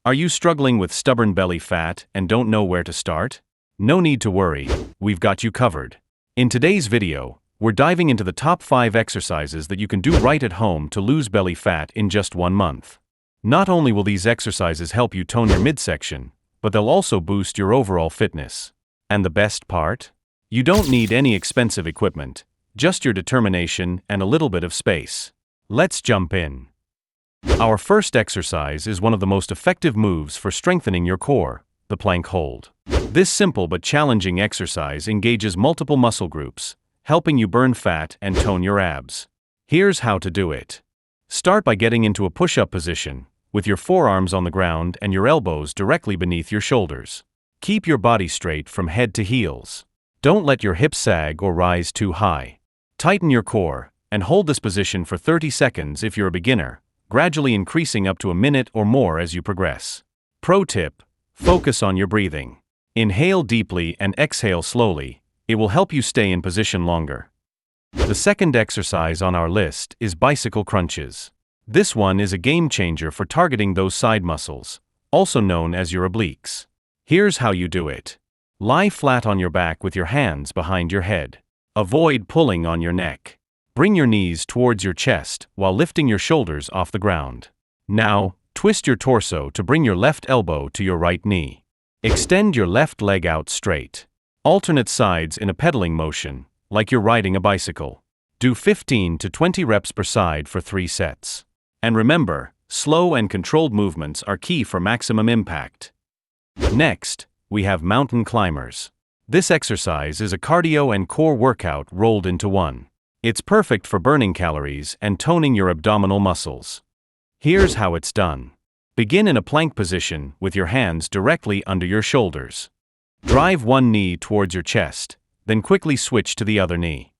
Are you struggling with stubborn belly fat and don't know where to start? No need to worry, we've got you covered. In today's video, we're diving into the top 5 exercises that you can do right at home to lose belly fat in just 1 month. Not only will these exercises help you tone your midsection, but they'll also boost your overall fitness. And the best part? You don't need any expensive equipment, just your determination and a little bit of space. Let's jump in. Our first exercise is one of the most effective moves for strengthening your core, the plank hold. This simple but challenging exercise engages multiple muscle groups, helping you burn fat and tone your abs. Here's how to do it. Start by getting into a push-up position, with your forearms on the ground and your elbows directly beneath your shoulders. Keep your body straight from head to heels. Don't let your hips sag or rise too high. Tighten your core, and hold this position for 30 seconds if you're a beginner, gradually increasing up to a minute or more as you progress. Pro tip: focus on your breathing. Inhale deeply and exhale slowly. It will help you stay in position longer. The second exercise on our list is bicycle crunches. This one is a game changer for targeting those side muscles, also known as your obliques. Here's how you do it. Lie flat on your back with your hands behind your head. Avoid pulling on your neck. Bring your knees towards your chest while lifting your shoulders off the ground. Now, twist your torso to bring your left elbow to your right knee. Extend your left leg out straight. Alternate sides in a pedaling motion, like you're riding a bicycle. Do 15 to 20 reps per side for 3 sets. And remember, slow and controlled movements are key for maximum impact. Next, we have mountain climbers. This exercise is a cardio and core workout rolled into one. It's perfect for burning calories and toning your abdominal muscles. Here's how it's done. Begin in a plank position with your hands directly under your shoulders. Drive one knee towards your chest, then quickly switch to the other knee.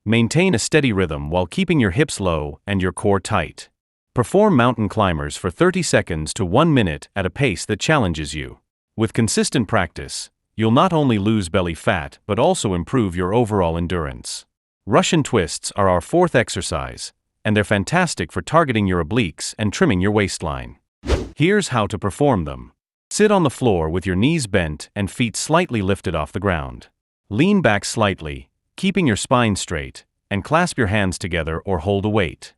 Maintain a steady rhythm while keeping your hips low and your core tight. Perform mountain climbers for 30 seconds to 1 minute at a pace that challenges you. With consistent practice, you'll not only lose belly fat but also improve your overall endurance. Russian twists are our fourth exercise, and they're fantastic for targeting your obliques and trimming your waistline. Here's how to perform them. Sit on the floor with your knees bent and feet slightly lifted off the ground. Lean back slightly, keeping your spine straight, and clasp your hands together or hold a weight.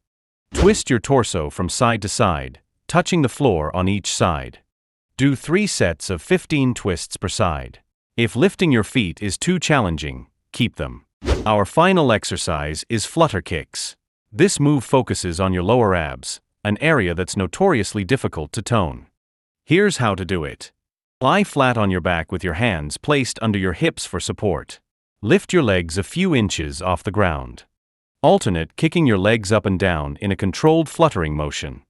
Twist your torso from side to side, touching the floor on each side. Do 3 sets of 15 twists per side. If lifting your feet is too challenging, keep them. Our final exercise is flutter kicks. This move focuses on your lower abs, an area that's notoriously difficult to tone. Here's how to do it. Lie flat on your back with your hands placed under your hips for support. Lift your legs a few inches off the ground. Alternate kicking your legs up and down in a controlled fluttering motion.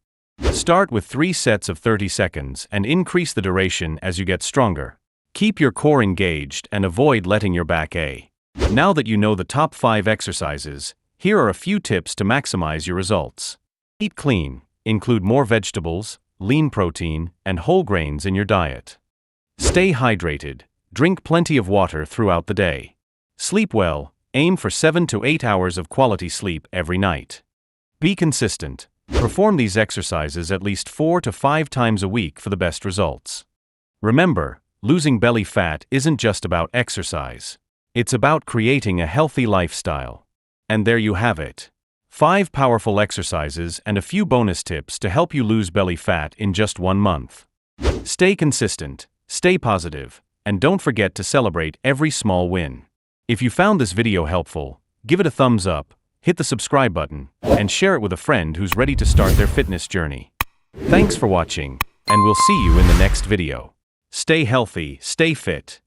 Start with 3 sets of 30 seconds and increase the duration as you get stronger. Keep your core engaged and avoid letting your back ache. Now that you know the top 5 exercises, here are a few tips to maximize your results. Eat clean. Include more vegetables, lean protein, and whole grains in your diet. Stay hydrated. Drink plenty of water throughout the day. Sleep well. Aim for 7 to 8 hours of quality sleep every night. Be consistent. Perform these exercises at least 4 to 5 times a week for the best results. Remember, losing belly fat isn't just about exercise. It's about creating a healthy lifestyle. And there you have it. 5 powerful exercises and a few bonus tips to help you lose belly fat in just 1 month. Stay consistent, stay positive, and don't forget to celebrate every small win. If you found this video helpful, give it a thumbs up, hit the subscribe button, and share it with a friend who's ready to start their fitness journey. Thanks for watching, and we'll see you in the next video. Stay healthy, stay fit,